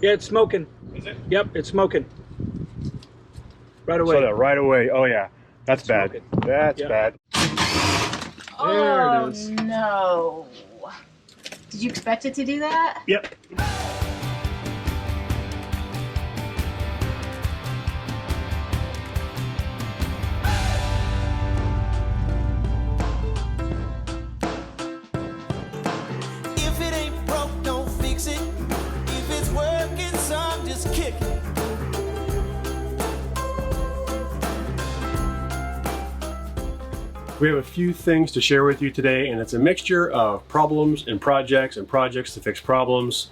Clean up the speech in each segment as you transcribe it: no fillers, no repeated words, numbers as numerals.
Yeah, it's smoking. Is it? Yep, it's smoking. Right away. So that right away. Oh yeah, that's bad. Smoking. That's Yeah. bad. Oh, There it is. no. Did you expect it to do that? Yep. If it ain't broke, don't fix it. If it's working, some just kick it. We have a few things to share with you today, and it's a mixture of problems and projects to fix problems.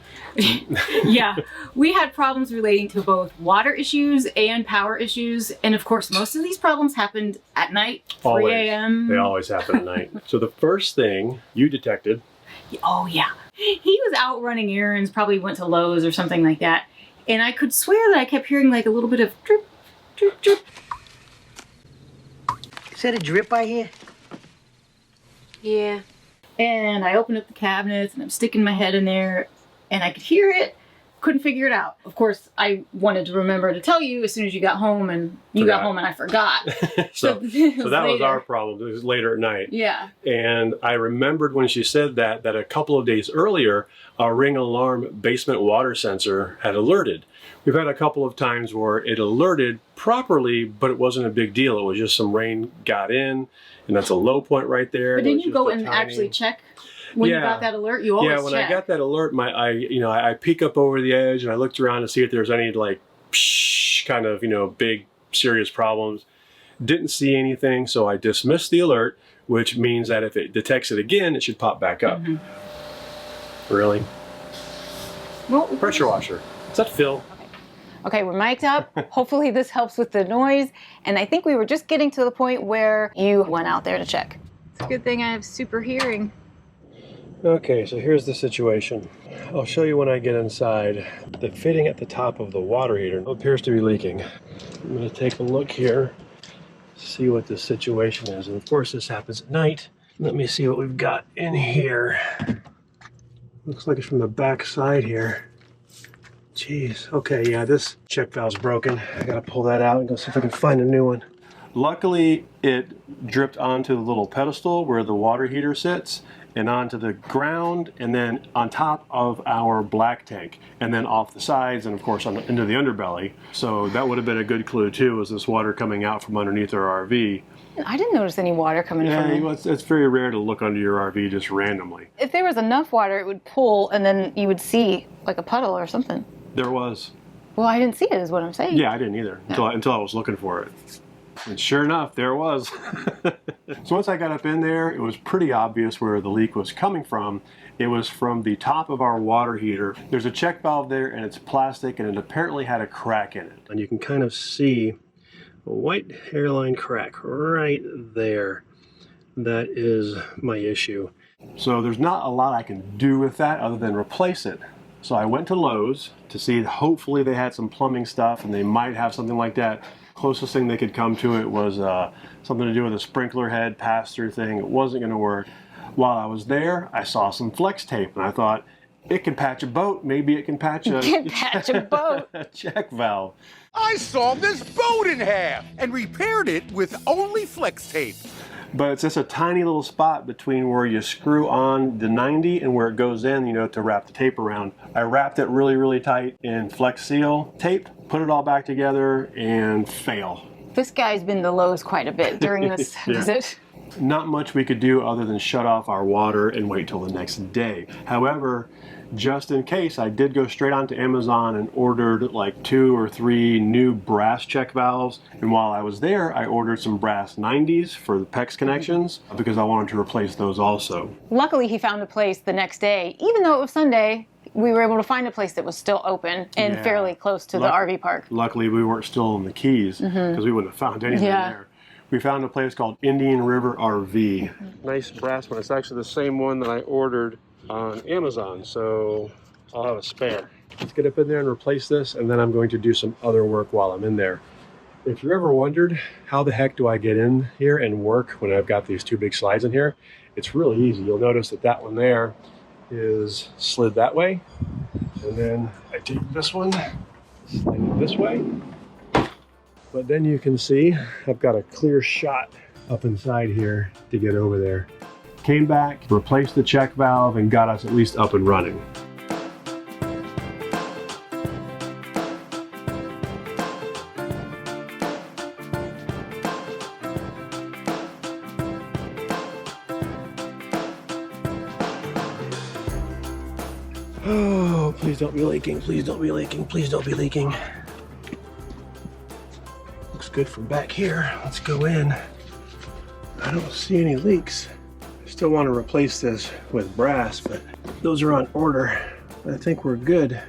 Yeah, we had problems relating to both water issues and power issues. And of course, most of these problems happened at night, 3 Always. a.m. They always happen at night. So the first thing you detected. Oh, yeah. He was out running errands, probably went to Lowe's or something like that. And I could swear that I kept hearing like a little bit of drip, drip, drip. Is that a drip I hear? Yeah. And I opened up the cabinets and I'm sticking my head in there and I could hear it, couldn't figure it out. Of course, I wanted to remember to tell you as soon as you got home, and you got home and I forgot. so it that was later. our problem. It was later at night. Yeah. And I remembered when she said that a couple of days earlier, our Ring alarm basement water sensor had alerted. We've had a couple of times where it alerted properly, but it wasn't a big deal. It was just some rain got in, and that's a low point right there. But It didn't was you just go a and tiny- actually check when you Yeah. got that alert? You always Yeah, when check. I got that alert, I peek up over the edge and I looked around to see if there was any like psh, kind of big serious problems. Didn't see anything, so I dismissed the alert, which means that if it detects it again, it should pop back up. Really? Well, Pressure washer. Is that Phil? Okay, we're mic'd up. Hopefully this helps with the noise. And I think we were just getting to the point where you went out there to check. it's a good thing I have super hearing. Okay, so here's the situation. I'll show you when I get inside. The fitting at the top of the water heater appears to be leaking. I'm going to take a look here, see what the situation is. And of course this happens at night. Let me see what we've got in here. Looks like it's from the back side here. Jeez, okay, yeah, this check valve's broken. I gotta pull that out and go see if I can find a new one. Luckily, it dripped onto the little pedestal where the water heater sits, and onto the ground, and then on top of our black tank, and then off the sides, and of course into the underbelly. So that would have been a good clue too, was this water coming out from underneath our RV. I didn't notice any water coming from it. Yeah, it's very rare to look under your RV just randomly. If there was enough water, it would pull and then you would see like a puddle or something. There was. Well, I didn't see it is what I'm saying. Yeah, I didn't either until I was looking for it. And sure enough, there it was. So once I got up in there, it was pretty obvious where the leak was coming from. It was from the top of our water heater. There's a check valve there and it's plastic and it apparently had a crack in it. And you can kind of see a white hairline crack right there. That is my issue. So there's not a lot I can do with that other than replace it. So I went to Lowe's to see, hopefully they had some plumbing stuff and they might have something like that. Closest thing they could come to it was something to do with a sprinkler head pass-through thing. It wasn't going to work. While I was there, I saw some flex tape and I thought, it can patch a boat. Maybe it can patch a, boat. a check valve. I sawed this boat in half and repaired it with only flex tape. But it's just a tiny little spot between where you screw on the 90 and where it goes in, to wrap the tape around. I wrapped it really, really tight in Flex Seal tape, put it all back together, and fail. This guy's been to Lowe's quite a bit during this visit. Not much we could do other than shut off our water and wait till the next day. However, just in case, I did go straight onto Amazon and ordered like 2 or 3 new brass check valves. And while I was there, I ordered some brass 90s for the PEX connections because I wanted to replace those also. Luckily, he found a place the next day. Even though it was Sunday, we were able to find a place that was still open and Yeah. fairly close to the RV park. Luckily, we weren't still in the Keys because we wouldn't have found anything there. We found a place called Indian River RV. Nice brass one. It's actually the same one that I ordered on Amazon, so I'll have a spare. Let's get up in there and replace this, and then I'm going to do some other work while I'm in there. If you ever wondered how the heck do I get in here and work when I've got these 2 big slides in here, it's really easy. You'll notice that that one there is slid that way, And then I take this one, slide it this way. But then you can see I've got a clear shot up inside here to get over there. Came back, replaced the check valve, and got us at least up and running. Oh, please don't be leaking, please don't be leaking, please don't be leaking. Looks good from back here. Let's go in. I don't see any leaks. I still want to replace this with brass, but those are on order. I think we're good.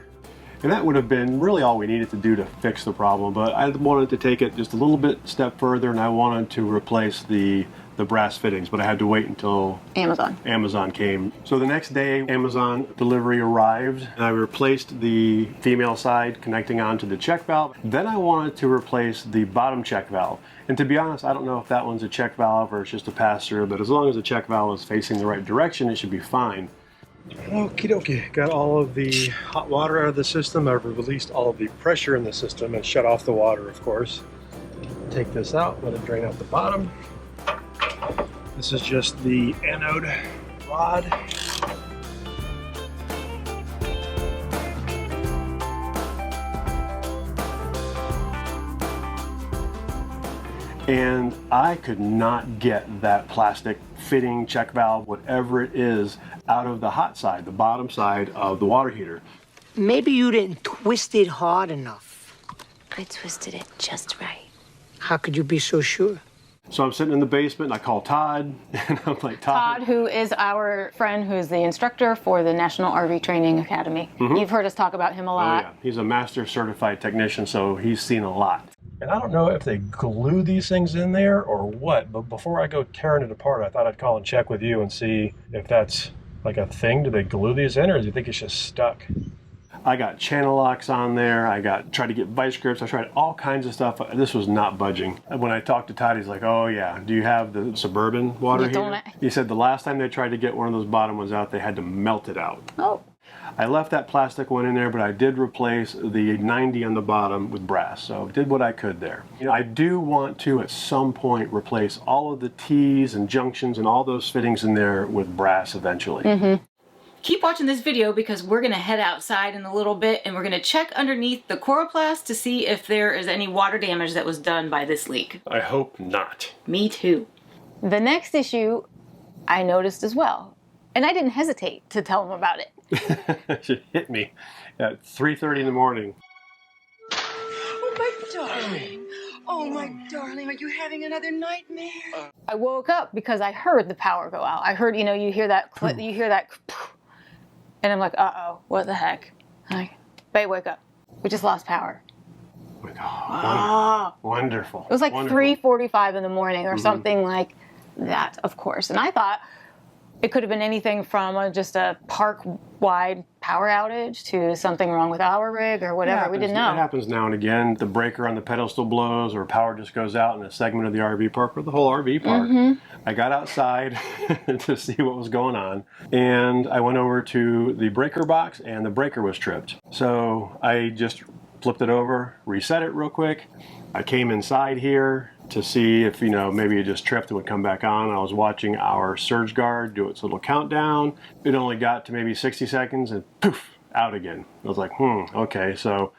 And that would have been really all we needed to do to fix the problem, but I wanted to take it just a little bit step further, and I wanted to replace the brass fittings, but I had to wait until Amazon came. So the next day, Amazon delivery arrived, and I replaced the female side connecting onto the check valve. Then I wanted to replace the bottom check valve. And to be honest, I don't know if that one's a check valve or it's just a pass-through, but as long as the check valve is facing the right direction, it should be fine. Okie dokie, got all of the hot water out of the system. I've released all of the pressure in the system and shut off the water, of course. Take this out, let it drain out the bottom. This is just the anode rod. And I could not get that plastic fitting check valve, whatever it is, out of the hot side, the bottom side of the water heater. Maybe you didn't twist it hard enough. I twisted it just right. How could you be so sure? So I'm sitting in the basement and I call Todd and I'm like, Todd, who is our friend who's the instructor for the National RV Training Academy. You've heard us talk about him a lot. Oh yeah, he's a master certified technician, so he's seen a lot. And I don't know if they glue these things in there or what, but before I go tearing it apart, I thought I'd call and check with you and see if that's like a thing. Do they glue these in, or do you think it's just stuck? I got channel locks on there. tried to get vice grips. I tried all kinds of stuff. This was not budging. When I talked to Todd, he's like, oh yeah, do you have the Suburban water heater? He said the last time they tried to get one of those bottom ones out, they had to melt it out. Oh. I left that plastic one in there, but I did replace the 90 on the bottom with brass, so did what I could there. You know, I do want to, at some point, replace all of the T's and junctions and all those fittings in there with brass eventually. Keep watching this video because we're going to head outside in a little bit and we're going to check underneath the coroplast to see if there is any water damage that was done by this leak. I hope not. Me too. The next issue I noticed as well, and I didn't hesitate to tell him about it. It hit me at 3:30 in the morning. Oh, my darling. Oh, my darling, are you having another nightmare? I woke up because I heard the power go out. I heard, you know, you hear that, and I'm like, uh-oh, what the heck? I'm like, babe, wake up. We just lost power. Oh my God, wonderful. It was like 3:45 in the morning or something like that, of course. And I thought it could have been anything from just a park-wide power outage to something wrong with our rig or whatever. We didn't know. It happens now and again. The breaker on the pedestal blows or power just goes out in a segment of the RV park or the whole RV park. I got outside to see what was going on, and I went over to the breaker box and the breaker was tripped. So I just flipped it over, reset it real quick. I came inside here to see if, you know, maybe it just tripped and would come back on. I was watching our surge guard do its little countdown. It only got to maybe 60 seconds and poof, out again. I was like, okay. So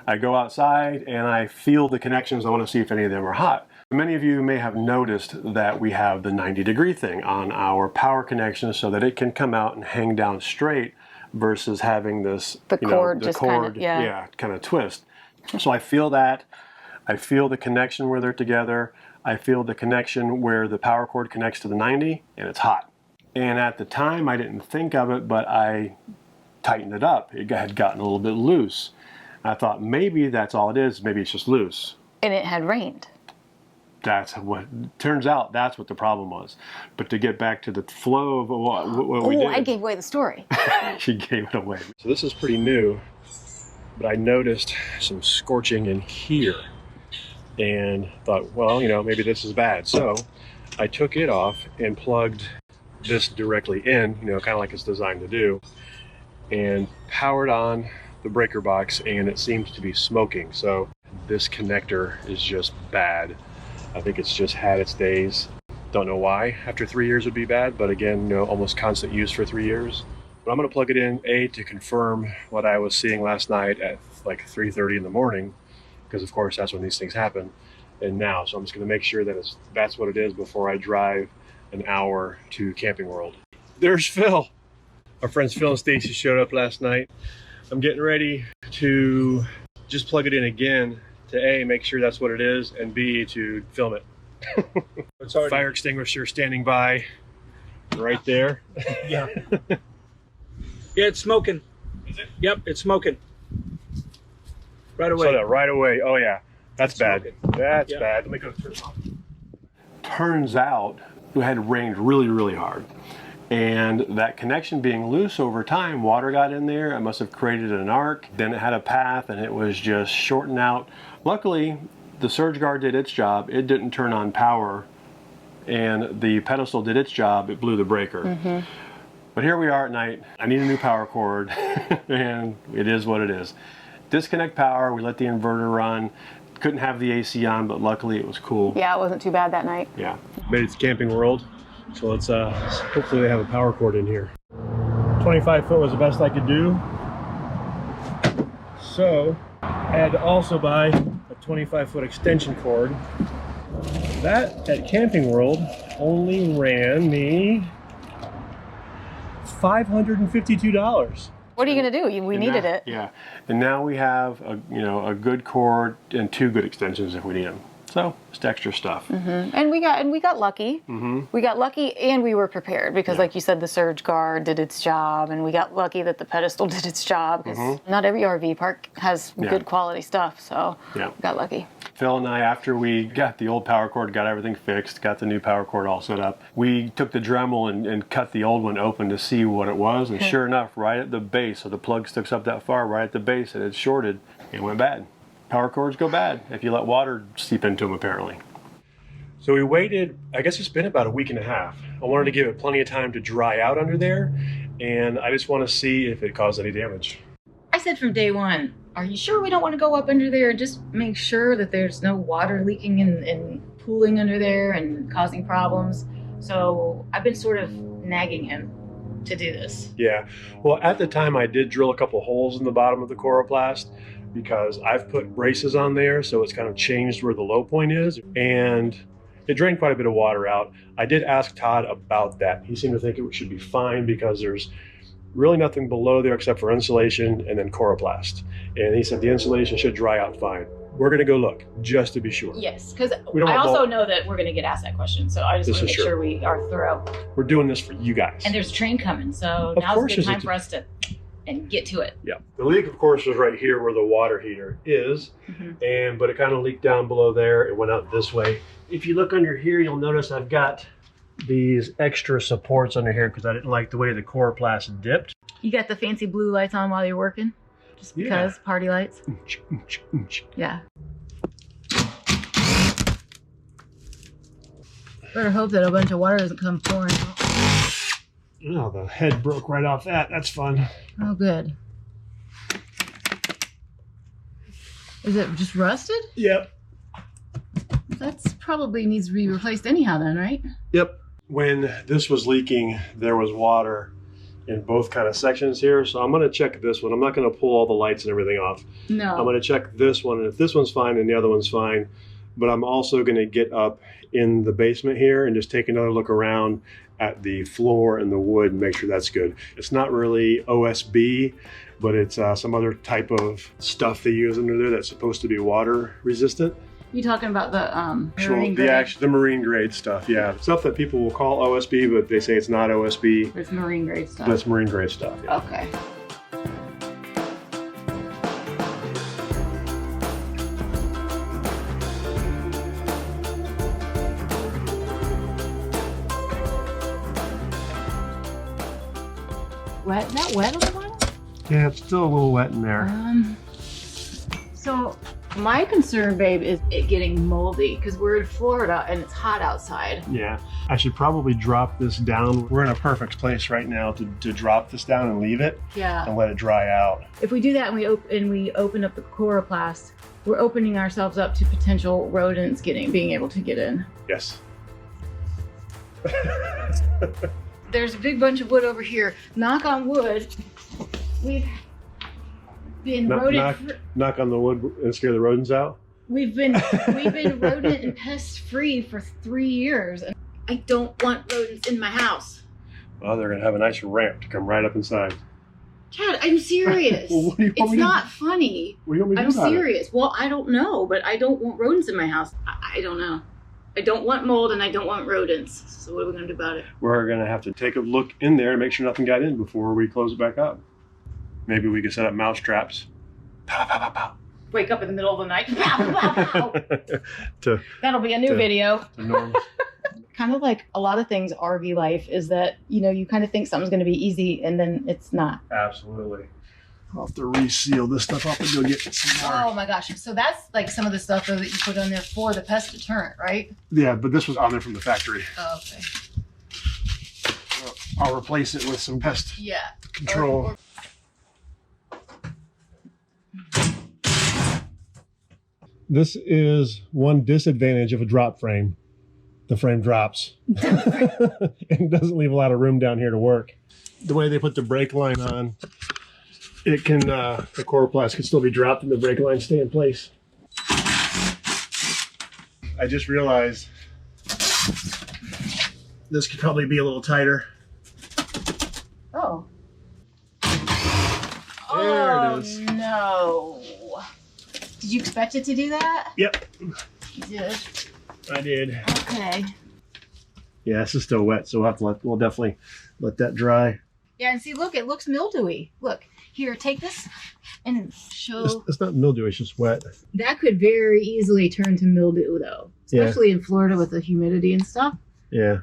I go outside and I feel the connections. I want to see if any of them are hot. Many of you may have noticed that we have the 90-degree thing on our power connection so that it can come out and hang down straight versus having this, the cord kind of twist. So I feel that. I feel the connection where they're together. I feel the connection where the power cord connects to the 90, and it's hot. And at the time, I didn't think of it, but I tightened it up. It had gotten a little bit loose. I thought maybe that's all it is. Maybe it's just loose. And it had rained. That's what, turns out that's what the problem was. But to get back to the flow of what we did. I gave away the story. She gave it away. So this is pretty new, but I noticed some scorching in here. And thought, well, you know, maybe this is bad. So I took it off and plugged this directly in, you know, kind of like it's designed to do. and powered on the breaker box, and it seems to be smoking. So this connector is just bad. I think it's just had its days. Don't know why after 3 years would be bad, but again, almost constant use for 3 years. But I'm gonna plug it in, to confirm what I was seeing last night at like 3:30 in the morning, because of course that's when these things happen. And now, so I'm just gonna make sure that that's what it is before I drive an hour to Camping World. There's Phil. Our friends Phil and Stacy showed up last night. I'm getting ready to just plug it in again to A, make sure that's what it is, and B, to film it. It's already... Fire extinguisher standing by right there. Yeah. Yeah, it's smoking. Is it? Yep, it's smoking. Right away. So that right away. Oh yeah, that's bad. Smoking. That's Yeah. bad. Let me go turn it off. Turns out it had rained really, really hard. And that connection being loose over time, water got in there. It must have created an arc. Then it had a path and it was just shorting out. Luckily, the surge guard did its job. It didn't turn on power. And the pedestal did its job. It blew the breaker. But here we are at night. I need a new power cord. And it is what it is. Disconnect power. We let the inverter run. Couldn't have the AC on, but luckily it was cool. Yeah, it wasn't too bad that night. Yeah. Made it to Camping World. So let's hopefully they have a power cord in here. 25 foot was the best I could do. So I had to also buy a 25 foot extension cord. That at Camping World only ran me $552. What are you gonna do? We And needed now- it. Yeah. And now we have a good cord and 2 good extensions if we need them. So just extra stuff. And we got lucky. We got lucky, and we were prepared because, like you said, the surge guard did its job, and we got lucky that the pedestal did its job because not every RV park has good quality stuff. So we got lucky. Phil and I, after we got the old power cord, got everything fixed, got the new power cord all set up, we took the Dremel and cut the old one open to see what it was. And sure enough, right at the base, so the plug sticks up that far, right at the base, and it's shorted. It went bad. Power cords go bad if you let water seep into them, apparently. So we waited, I guess it's been about a week and a half. I wanted to give it plenty of time to dry out under there, and I just want to see if it caused any damage. I said from day one, are you sure we don't want to go up under there and just make sure that there's no water leaking and pooling under there and causing problems? So I've been sort of nagging him to do this. Yeah, well, at the time I did drill a couple holes in the bottom of the Coroplast because I've put braces on there, so it's kind of changed where the low point is, and it drained quite a bit of water out. I did ask Todd about that. He seemed to think it should be fine because there's really nothing below there except for insulation and then Coroplast. And he said the insulation should dry out fine. We're gonna go look, just to be sure. Yes, because We don't I have also bulk. know that we're going to get asked that question, so I just This want to is make true. sure we are thorough. We're doing this for you guys. And there's a train coming, so Of now's a course good there's a time t- for us to and get to it. Yeah, the leak, of course, was right here where the water heater is, but it kind of leaked down below there. It went out this way. If you look under here, you'll notice I've got these extra supports under here because I didn't like the way the Coroplast dipped. You got the fancy blue lights on while you're working? Just because, party lights? Yeah. Better hope that a bunch of water doesn't come pouring out. Oh, the head broke right off that. That's fun. Oh, good. Is it just rusted? Yep. That's probably needs to be replaced anyhow then, right? Yep. When this was leaking, there was water in both kind of sections here. So I'm going to check this one. I'm not going to pull all the lights and everything off. No. I'm going to check this one. And if this one's fine, then the other one's fine. But I'm also going to get up in the basement here and just take another look around at the floor and the wood and make sure that's good. It's not really OSB, but it's some other type of stuff they use under there that's supposed to be water resistant. You talking about the marine grade? The marine grade stuff, yeah. Stuff that people will call OSB, but they say it's not OSB. It's marine grade stuff. That's marine grade stuff, yeah. Okay. Wet? Is that wet on the bottom? Yeah, it's still a little wet in there. So My concern, babe, is it getting moldy because we're in Florida and it's hot outside. Yeah, I should probably drop this down. We're in a perfect place right now to drop this down and leave it Yeah. and let it dry out. If we do that and we open up the chloroplast, we're opening ourselves up to potential rodents being able to get in. Yes. There's a big bunch of wood over here. Knock on wood. We've been Knock on the wood and scare the rodents out. We've been rodent and pest free for 3 years, and I don't want rodents in my house. Well, they're gonna have a nice ramp to come right up inside. Chad, I'm serious. Well, what do you want It's me to not funny. What do you want me to I'm do about it? serious. Well, I don't know, but I don't want rodents in my house. I don't know. I don't want mold and I don't want rodents. So what are we gonna do about it? We're gonna have to take a look in there and make sure nothing got in before we close it back up. Maybe we could set up mouse traps. Pow, pow, pow, pow. Wake up in the middle of the night. Pow, pow, pow. That'll be a new to- video. Norm. Kind of like a lot of things RV life is that, you kind of think something's going to be easy and then it's not. Absolutely. I'll have to reseal this stuff up and go get some more. Oh my gosh. So that's like some of the stuff though that you put on there for the pest deterrent, right? Yeah, but this was on there from the factory. Oh, okay. I'll replace it with some pest Yeah. control. This is one disadvantage of a drop frame. The frame drops and doesn't leave a lot of room down here to work. The way they put the brake line on, it can, the chloroplast can still be dropped and the brake line stay in place. I just realized this could probably be a little tighter. Oh. There it is. No. Did you expect it to do that? Yep, You did. I did. Okay. Yeah, this is still wet, so we'll definitely let that dry. Yeah, and see, look, it looks mildewy. Look, here, take this and show. It's not mildew, it's just wet. That could very easily turn to mildew, though, especially in Florida with the humidity and stuff. Yeah.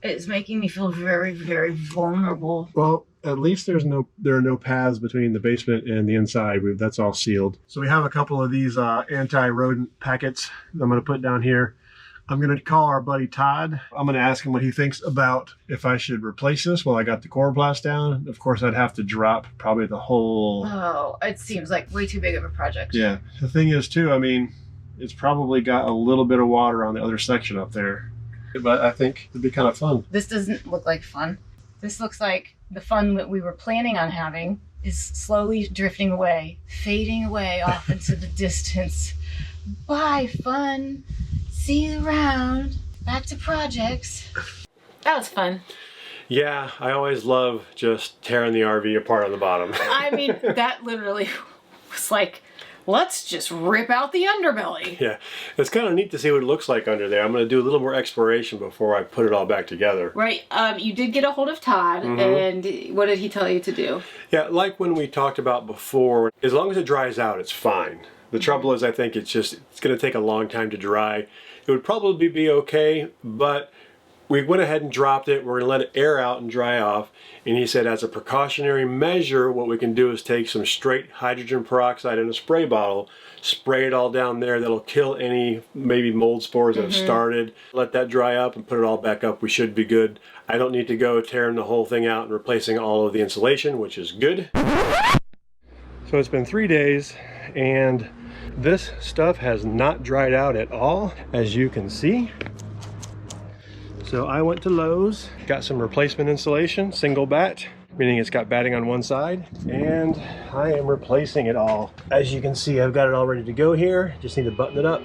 It's making me feel very, very vulnerable. Well, at least there are no paths between the basement and the inside. That's all sealed. So we have a couple of these anti-rodent packets I'm going to put down here. I'm going to call our buddy Todd. I'm going to ask him what he thinks about if I should replace this while I got the chloroplast down. Of course, I'd have to drop probably the whole... Oh, it seems like way too big of a project. Yeah. The thing is, too, I mean, it's probably got a little bit of water on the other section up there. But I think it'd be kind of fun. This doesn't look like fun. This looks like the fun that we were planning on having is slowly drifting away, fading away off into the distance. Bye, fun. See you around. Back to projects. That was fun. Yeah, I always love just tearing the RV apart on the bottom. I mean, that literally was like, let's just rip out the underbelly. Yeah, it's kind of neat to see what it looks like under there. I'm going to do a little more exploration before I put it all back together. Right. You did get a hold of Todd, and what did he tell you to do? Yeah, like when we talked about before, as long as it dries out, it's fine. The trouble is, I think it's going to take a long time to dry. It would probably be okay, but we went ahead and dropped it. We're going to let it air out and dry off. And he said, as a precautionary measure, what we can do is take some straight hydrogen peroxide in a spray bottle, spray it all down there. That'll kill any maybe mold spores that have started. Let that dry up and put it all back up. We should be good. I don't need to go tearing the whole thing out and replacing all of the insulation, which is good. So it's been 3 days, and this stuff has not dried out at all, as you can see. So I went to Lowe's, got some replacement insulation, single batt, meaning it's got batting on one side, and I am replacing it all. As you can see, I've got it all ready to go here, just need to button it up.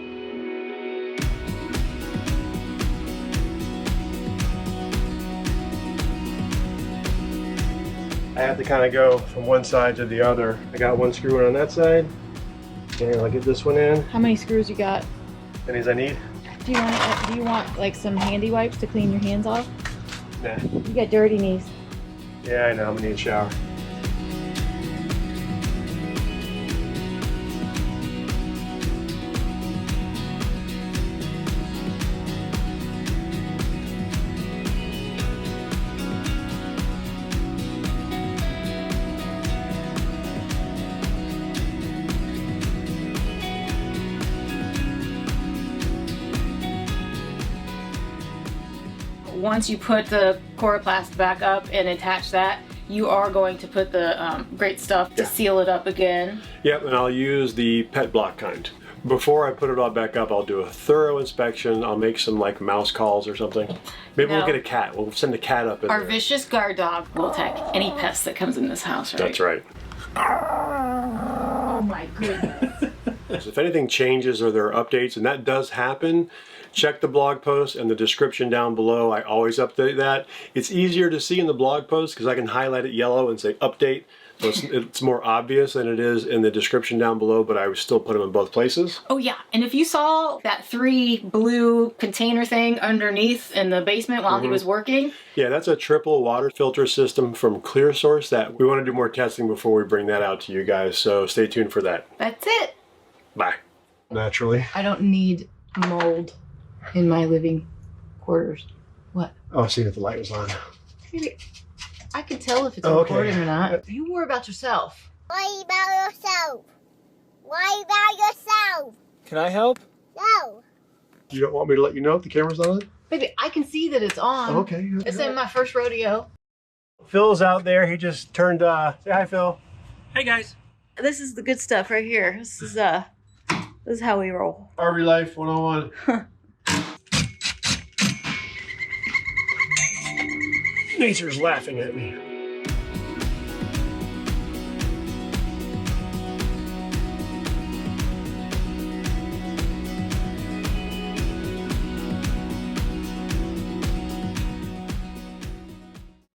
I have to kind of go from one side to the other. I got one screw in on that side, and I'll get this one in. How many screws you got? Any as I need? Do you want like some handy wipes to clean your hands off? Nah. You got dirty knees. Yeah, I know, I'm gonna need a shower. once you put the coroplast back up and attach that, you are going to put the great stuff to seal it up again. Yep, and I'll use the pet block kind. Before I put it all back up, I'll do a thorough inspection. I'll make some like mouse calls or something. Maybe we'll get a cat. We'll send a cat up in Our there. vicious guard dog will attack any pest that comes in this house, right? That's right. Oh my goodness. So if anything changes or there are updates, and that does happen, check the blog post and the description down below. I always update that. It's easier to see in the blog post because I can highlight it yellow and say update. So it's more obvious than it is in the description down below, but I would still put them in both places. Oh yeah, and if you saw that 3 blue container thing underneath in the basement while he was working. Yeah, that's a triple water filter system from ClearSource that we want to do more testing before we bring that out to you guys. So stay tuned for that. That's it. Bye. Naturally. I don't need mold in my living quarters. What? Oh, see if the light was on. Maybe I can tell if it's okay. recording or not. You worry about yourself. Why about yourself? Why about yourself? Can I help? No. You don't want me to let you know if the camera's on? Baby, I can see that it's on. Okay. It's in my first rodeo. Phil's out there. He just turned, say hi, Phil. Hey guys. This is the good stuff right here. This is how we roll. RV Life 101. Nature's laughing at me.